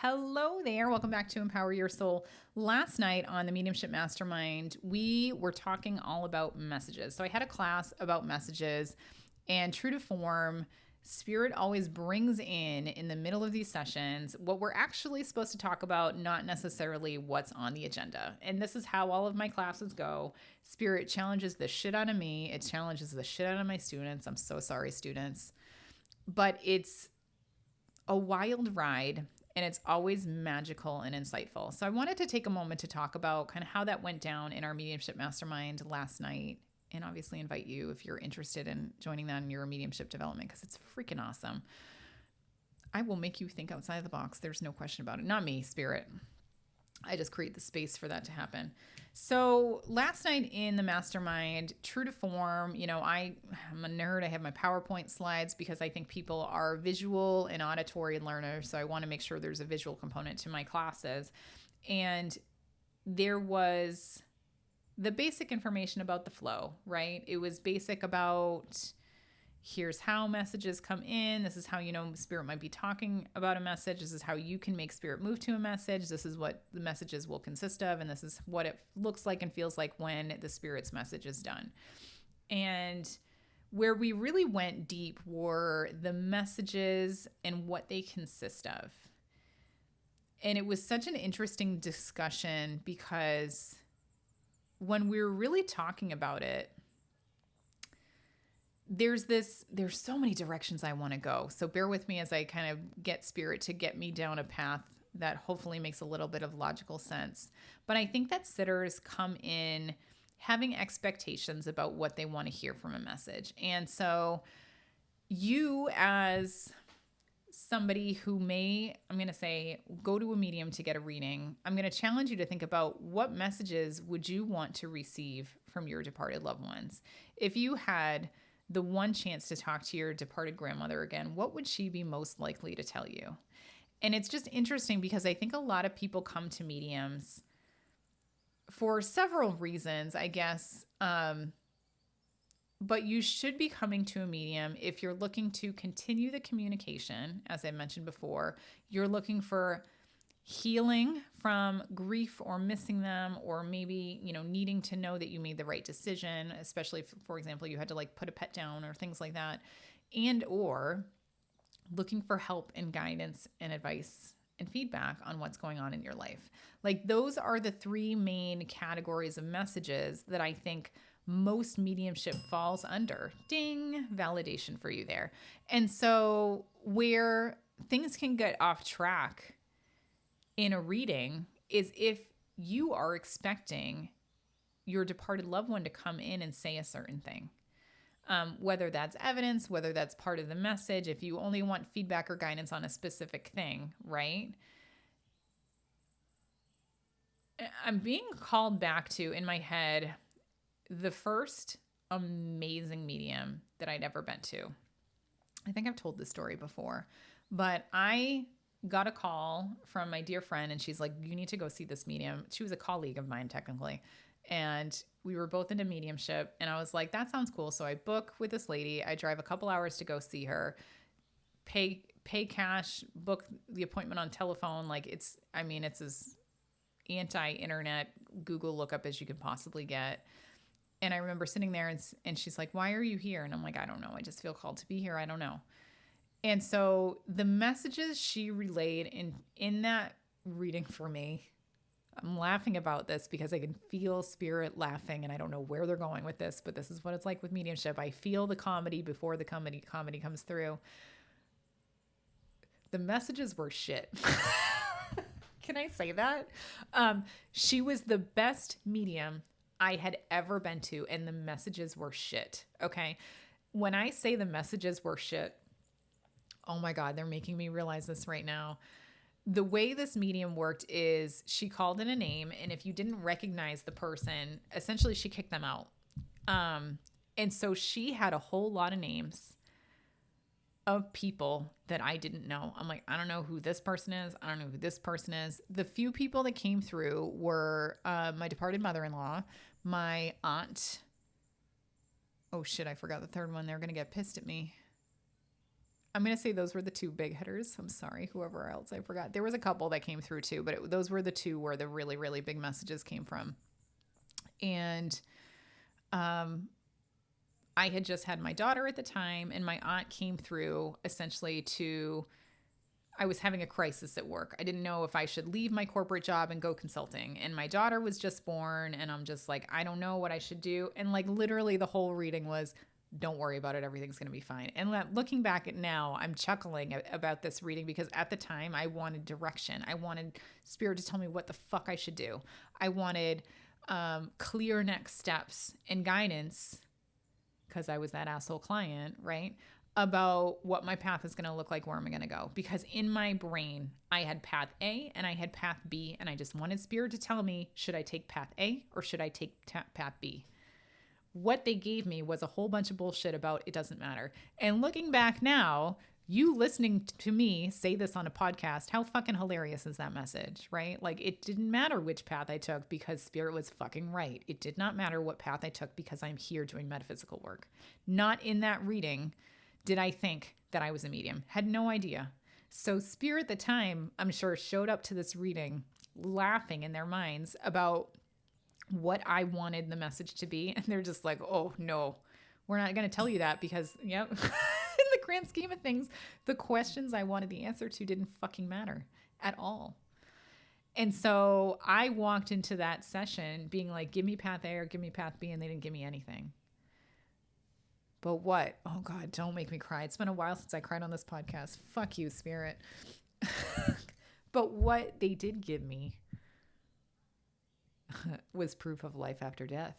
Hello there. Welcome back to Empower Your Soul. Last night on the Mediumship Mastermind, we were talking all about messages. So I had a class about messages, and true to form, Spirit always brings in the middle of these sessions what we're actually supposed to talk about, not necessarily what's on the agenda. And this is how all of my classes go. Spirit challenges the shit out of me. It challenges the shit out of my students. I'm so sorry, students. But it's a wild ride, and it's always magical and insightful. So I wanted to take a moment to talk about kind of how that went down in our Mediumship Mastermind last night, and obviously invite you if you're interested in joining that in your mediumship development, because it's freaking awesome. I will make you think outside the box. There's no question about it. Not me, Spirit. I just create the space for that to happen. So last night in the mastermind, true to form, I'm a nerd. I have my PowerPoint slides because I think people are visual and auditory learners. So I want to make sure there's a visual component to my classes. And there was the basic information about the flow, right? It was basic about here's how messages come in. This is how Spirit might be talking about a message. This is how you can make Spirit move to a message. This is what the messages will consist of. And this is what it looks like and feels like when the Spirit's message is done. And where we really went deep were the messages and what they consist of. And it was such an interesting discussion because when we were really talking about it, there's so many directions I want to go. So bear with me as I kind of get Spirit to get me down a path that hopefully makes a little bit of logical sense. But I think that sitters come in having expectations about what they want to hear from a message. And so you, as somebody who may, I'm going to say, go to a medium to get a reading, I'm going to challenge you to think about what messages would you want to receive from your departed loved ones. If you had the one chance to talk to your departed grandmother again, what would she be most likely to tell you? And it's just interesting because I think a lot of people come to mediums for several reasons, I guess. But you should be coming to a medium if you're looking to continue the communication. As I mentioned before, you're looking for healing from grief or missing them, or maybe, needing to know that you made the right decision, especially if, for example, you had to put a pet down or things like that, and or looking for help and guidance and advice and feedback on what's going on in your life. Those are the three main categories of messages that I think most mediumship falls under. Ding, validation for you there. And so where things can get off track in a reading is if you are expecting your departed loved one to come in and say a certain thing, whether that's evidence, whether that's part of the message, if you only want feedback or guidance on a specific thing, right? I'm being called back to, in my head, the first amazing medium that I'd ever been to. I think I've told this story before, but I got a call from my dear friend, and she's like, you need to go see this medium. She was a colleague of mine, technically. And we were both into mediumship. And I was like, that sounds cool. So I book with this lady. I drive a couple hours to go see her, pay cash, book the appointment on telephone. It's as anti-internet Google lookup as you could possibly get. And I remember sitting there and she's like, why are you here? And I'm like, I don't know. I just feel called to be here. I don't know. And so the messages she relayed in that reading for me, I'm laughing about this because I can feel Spirit laughing, and I don't know where they're going with this, but this is what it's like with mediumship. I feel the comedy before the comedy comes through. The messages were shit. Can I say that? She was the best medium I had ever been to, and the messages were shit. Okay. When I say the messages were shit, oh my God, they're making me realize this right now. The way this medium worked is she called in a name, and if you didn't recognize the person, essentially she kicked them out. And so she had a whole lot of names of people that I didn't know. I'm like, I don't know who this person is. I don't know who this person is. The few people that came through were my departed mother-in-law, my aunt. Oh shit, I forgot the third one. They're going to get pissed at me. I'm going to say those were the two big hitters. I'm sorry, whoever else I forgot. There was a couple that came through too, but those were the two where the really, really big messages came from. And I had just had my daughter at the time, and my aunt came through essentially I was having a crisis at work. I didn't know if I should leave my corporate job and go consulting. And my daughter was just born, and I'm just like, I don't know what I should do. And like literally the whole reading was, don't worry about it. Everything's going to be fine. And looking back at now, I'm chuckling about this reading because at the time I wanted direction. I wanted spirit to tell me what the fuck I should do. I wanted clear next steps and guidance because I was that asshole client, right? About what my path is going to look like, where am I going to go? Because in my brain, I had path A and I had path B, and I just wanted spirit to tell me, should I take path A or should I take path B? What they gave me was a whole bunch of bullshit about it doesn't matter. And looking back now, you listening to me say this on a podcast, how fucking hilarious is that message, right? Like it didn't matter which path I took because spirit was fucking right. It did not matter what path I took because I'm here doing metaphysical work. Not in that reading did I think that I was a medium. Had no idea. So spirit at the time, I'm sure, showed up to this reading laughing in their minds about what I wanted the message to be. And they're just like, oh no, we're not going to tell you that because, yep, in the grand scheme of things, the questions I wanted the answer to didn't fucking matter at all. And so I walked into that session being like, give me path A or give me path B. And they didn't give me anything. But what? Oh God, don't make me cry. It's been a while since I cried on this podcast. Fuck you, spirit. But what they did give me was proof of life after death,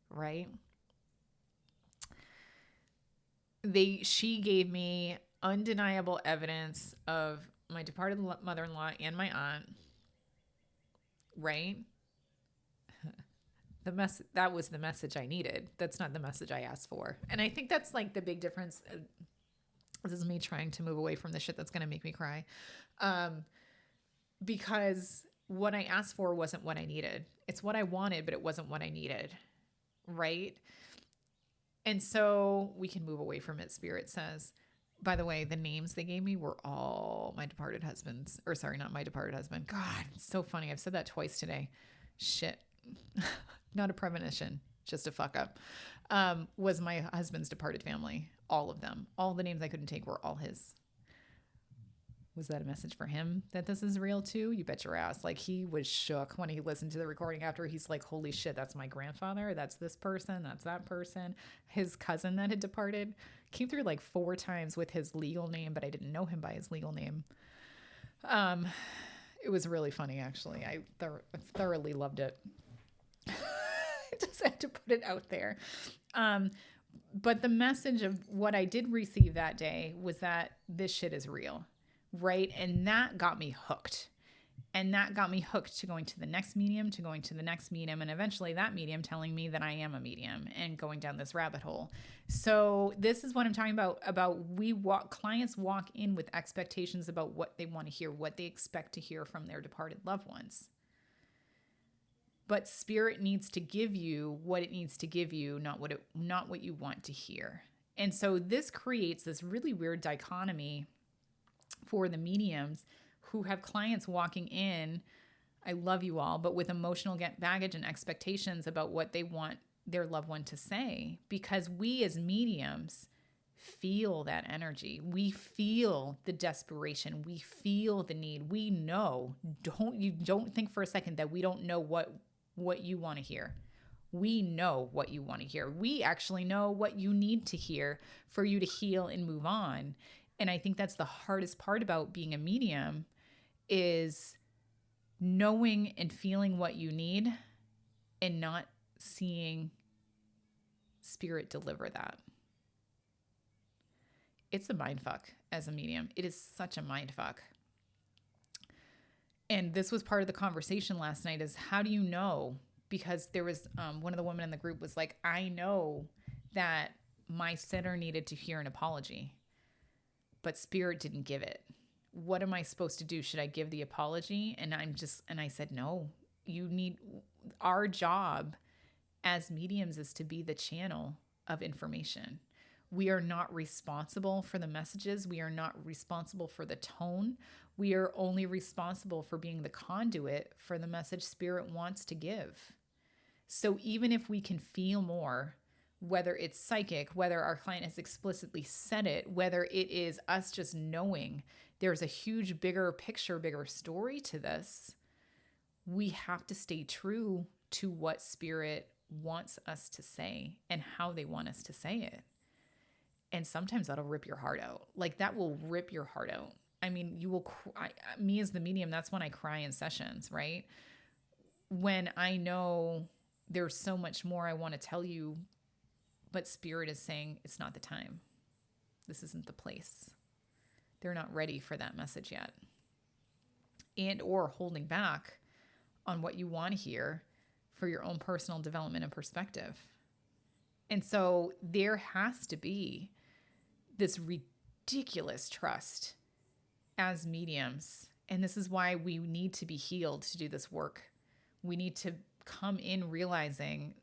right? She gave me undeniable evidence of my departed mother-in-law and my aunt, right? That was the message I needed. That's not the message I asked for. And I think that's like the big difference. This is me trying to move away from the shit that's going to make me cry. Because what I asked for wasn't what I needed. It's what I wanted, but it wasn't what I needed. Right? And so we can move away from it, spirit says. By the way, the names they gave me were all my departed husbands. Or sorry, not my departed husband. God, it's so funny. I've said that twice today. Shit. Not a premonition, just a fuck up. Was my husband's departed family. All of them. All the names I couldn't take were all his. Was that a message for him that this is real too? You bet your ass. Like he was shook when he listened to the recording after. He's like, holy shit, that's my grandfather. That's this person. That's that person. His cousin that had departed came through like 4 times with his legal name, but I didn't know him by his legal name. It was really funny, actually. I thoroughly loved it. I just had to put it out there. But the message of what I did receive that day was that this shit is real. Right. And that got me hooked. And that got me hooked to going to the next medium, and eventually that medium telling me that I am a medium and going down this rabbit hole. So this is what I'm talking about clients walk in with expectations about what they want to hear, what they expect to hear from their departed loved ones. But spirit needs to give you what it needs to give you, not what you want to hear. And so this creates this really weird dichotomy for the mediums who have clients walking in, I love you all, but with emotional baggage and expectations about what they want their loved one to say. Because we as mediums feel that energy. We feel the desperation. We feel the need. We know. Don't think for a second that we don't know what you want to hear. We know what you want to hear. We actually know what you need to hear for you to heal and move on. And I think that's the hardest part about being a medium is knowing and feeling what you need and not seeing spirit deliver that. It's a mind fuck as a medium. It is such a mind fuck. And this was part of the conversation last night is how do you know? Because there was one of the women in the group was like, I know that my sitter needed to hear an apology, but spirit didn't give it. What am I supposed to do? Should I give the apology? And I said, no, our job as mediums is to be the channel of information. We are not responsible for the messages. We are not responsible for the tone. We are only responsible for being the conduit for the message Spirit wants to give. So even if we can feel more, whether it's psychic, whether our client has explicitly said it, whether it is us just knowing there's a huge, bigger picture, bigger story to this, we have to stay true to what Spirit wants us to say and how they want us to say it. And sometimes that'll rip your heart out. Like that will rip your heart out. I mean, you will cry. Me as the medium, that's when I cry in sessions, right? When I know there's so much more I want to tell you, but Spirit is saying it's not the time. This isn't the place. They're not ready for that message yet. And or holding back on what you want to hear for your own personal development and perspective. And so there has to be this ridiculous trust as mediums. And this is why we need to be healed to do this work. We need to come in realizing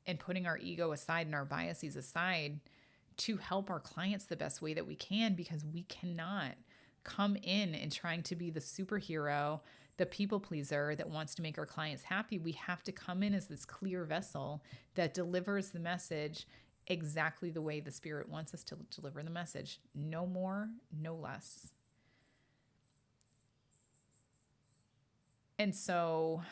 and putting our ego aside and our biases aside to help our clients the best way that we can, because we cannot come in and trying to be the superhero, the people pleaser that wants to make our clients happy. We have to come in as this clear vessel that delivers the message exactly the way the Spirit wants us to deliver the message. No more, no less. And so,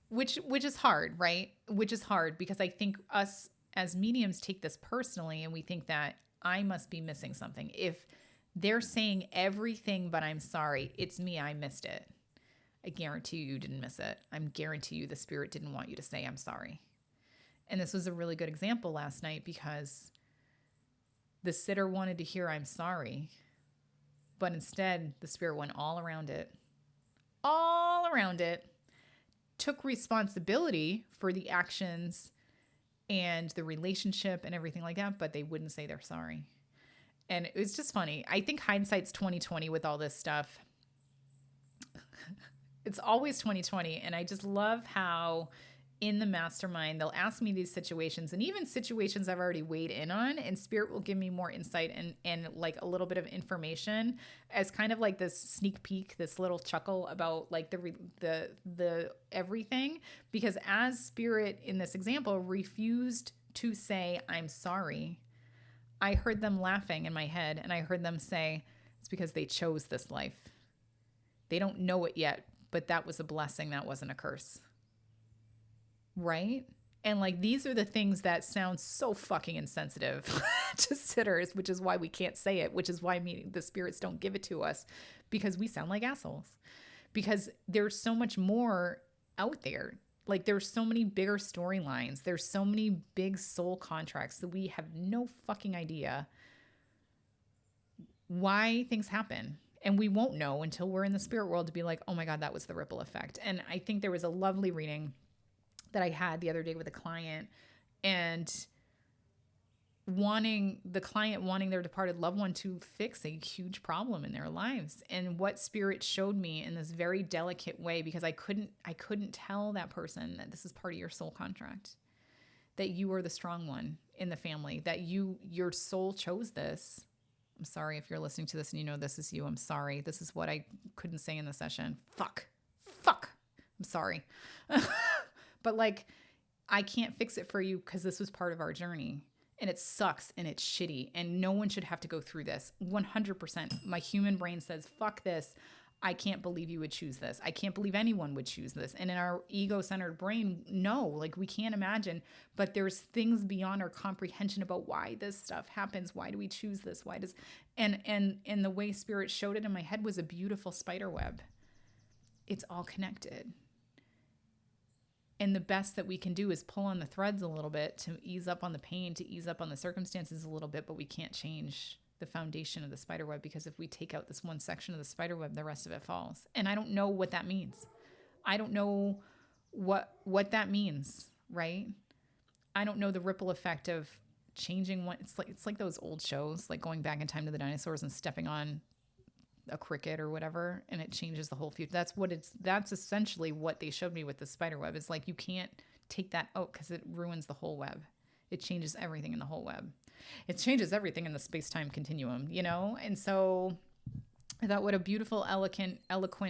which is hard, right? Which is hard because I think us as mediums take this personally and we think that I must be missing something. If they're saying everything, but I'm sorry, it's me, I missed it. I guarantee you didn't miss it. I guarantee you the Spirit didn't want you to say, I'm sorry. And this was a really good example last night because the sitter wanted to hear, I'm sorry. But instead, the Spirit went all around it, took responsibility for the actions and the relationship and everything like that, but they wouldn't say they're sorry. And it was just funny. I think hindsight's 20/20 with all this stuff. It's always 20/20. And I just love how in the mastermind, they'll ask me these situations and even situations I've already weighed in on, and Spirit will give me more insight and like a little bit of information as kind of like this sneak peek, this little chuckle about like the everything. Because as Spirit in this example refused to say, I'm sorry, I heard them laughing in my head and I heard them say, it's because they chose this life. They don't know it yet, but that was a blessing. That wasn't a curse. Right? And like, these are the things that sound so fucking insensitive to sitters, which is why we can't say it, which is why the spirits don't give it to us, because we sound like assholes. Because there's so much more out there. Like, there's so many bigger storylines. There's so many big soul contracts that we have no fucking idea why things happen. And we won't know until we're in the spirit world to be like, oh my God, that was the ripple effect. And I think there was a lovely reading that I had the other day with a client, and the client wanting their departed loved one to fix a huge problem in their lives. And what Spirit showed me in this very delicate way, because I couldn't tell that person that this is part of your soul contract, that you are the strong one in the family, that your soul chose this. I'm sorry if you're listening to this and you know this is you. I'm sorry. This is what I couldn't say in the session. Fuck. I'm sorry. But like, I can't fix it for you because this was part of our journey, and it sucks and it's shitty, and no one should have to go through this. 100%. My human brain says, fuck this. I can't believe you would choose this. I can't believe anyone would choose this. And in our ego-centered brain, no, like we can't imagine, but there's things beyond our comprehension about why this stuff happens. Why do we choose this? And the way Spirit showed it in my head was a beautiful spider web. It's all connected. And the best that we can do is pull on the threads a little bit to ease up on the pain, to ease up on the circumstances a little bit, but we can't change the foundation of the spider web, because if we take out this one section of the spider web, the rest of it falls. And I don't know what that means. I don't know what that means, right? I don't know the ripple effect of changing one. It's like those old shows, like going back in time to the dinosaurs and stepping on a cricket or whatever, and it changes the whole future. That's essentially what they showed me with the spider web. Is like, you can't take that out because it ruins the whole web. it changes everything in the whole web. It changes everything in the space-time continuum, you know? And so I thought, what a beautiful, eloquent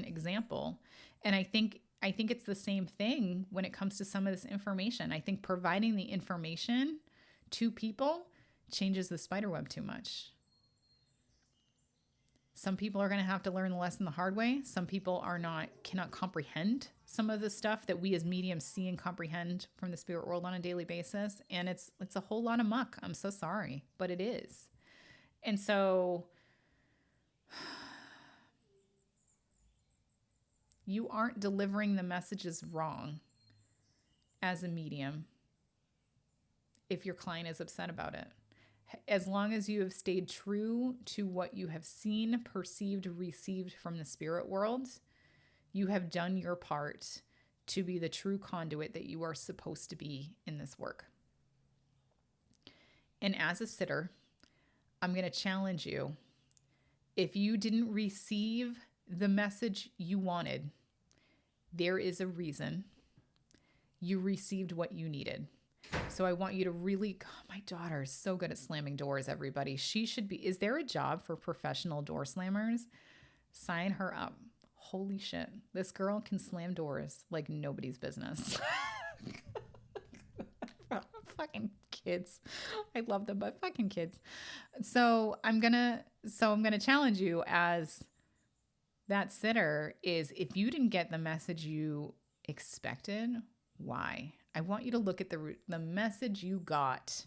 example. And I think it's the same thing when it comes to some of this information. I think providing the information to people changes the spider web too much. Some people are going to have to learn the lesson the hard way. Some people cannot comprehend some of the stuff that we as mediums see and comprehend from the spirit world on a daily basis. And it's a whole lot of muck. I'm so sorry, but it is. And so you aren't delivering the messages wrong as a medium if your client is upset about it. As long as you have stayed true to what you have seen, perceived, received from the spirit world, you have done your part to be the true conduit that you are supposed to be in this work. And as a sitter, I'm going to challenge you. If you didn't receive the message you wanted, there is a reason. You received what you needed. So I want you to really, my daughter is so good at slamming doors, everybody. She should be, is there a job for professional door slammers? Sign her up. Holy shit. This girl can slam doors like nobody's business. Fucking kids. I love them, but fucking kids. So I'm going to challenge you as that sitter is, if you didn't get the message you expected, why? I want you to look at the message you got,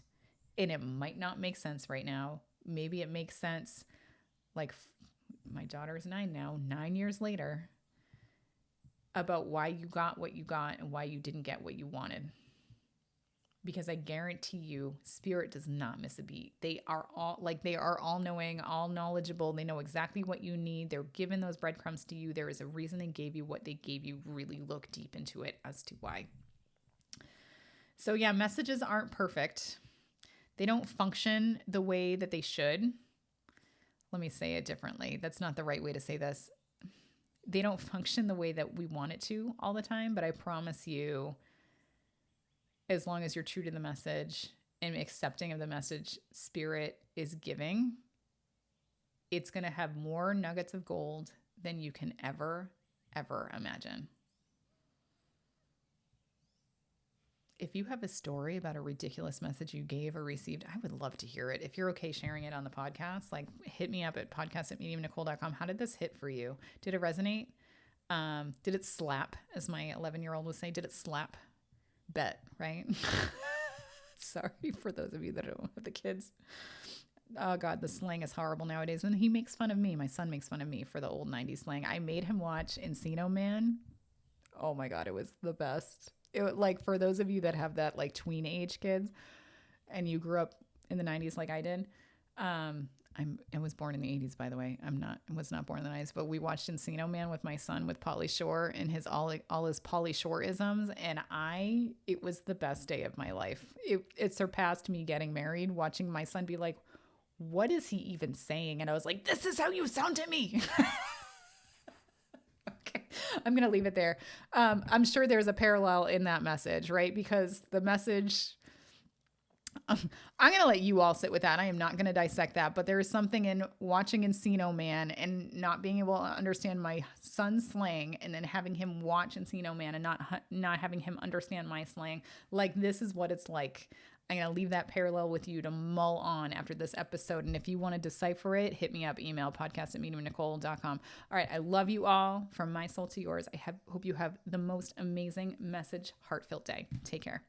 and it might not make sense right now. Maybe it makes sense. Like my daughter is 9 now, 9 years later, about why you got what you got and why you didn't get what you wanted. Because I guarantee you, spirit does not miss a beat. They are all knowing, all knowledgeable. They know exactly what you need. They're giving those breadcrumbs to you. There is a reason they gave you what they gave you. Really look deep into it as to why. So yeah, messages aren't perfect. They don't function the way that they should. Let me say it differently. That's not the right way to say this. They don't function the way that we want it to all the time, but I promise you, as long as you're true to the message and accepting of the message spirit is giving, it's going to have more nuggets of gold than you can ever imagine. If you have a story about a ridiculous message you gave or received, I would love to hear it. If you're okay sharing it on the podcast, like hit me up at podcast@mediumnicole.com. How did this hit for you? Did it resonate? Did it slap, as my 11-year-old would say? Did it slap? Bet, right? Sorry for those of you that don't have the kids. Oh God, the slang is horrible nowadays. And he makes fun of me. My son makes fun of me for the old 90s slang. I made him watch Encino Man. Oh my God, it was the best. Like for those of you that have that like tween age kids and you grew up in the 90s like I did, I was born in the 80s, by the way. I was not born in the 90s, but we watched Encino Man with my son with Pauly Shore and all his Pauly Shore-isms. And it was the best day of my life. It surpassed me getting married, watching my son be like, what is he even saying? And I was like, this is how you sound to me. Okay, I'm going to leave it there. I'm sure there's a parallel in that message, right? Because the message, I'm going to let you all sit with that. I am not going to dissect that, but there is something in watching Encino Man and not being able to understand my son's slang and then having him watch Encino Man and not having him understand my slang. Like, this is what it's like. I'm going to leave that parallel with you to mull on after this episode. And if you want to decipher it, hit me up, email podcast@mediumnicole.com. All right. I love you all from my soul to yours. Hope you have the most amazing message, heartfelt day. Take care.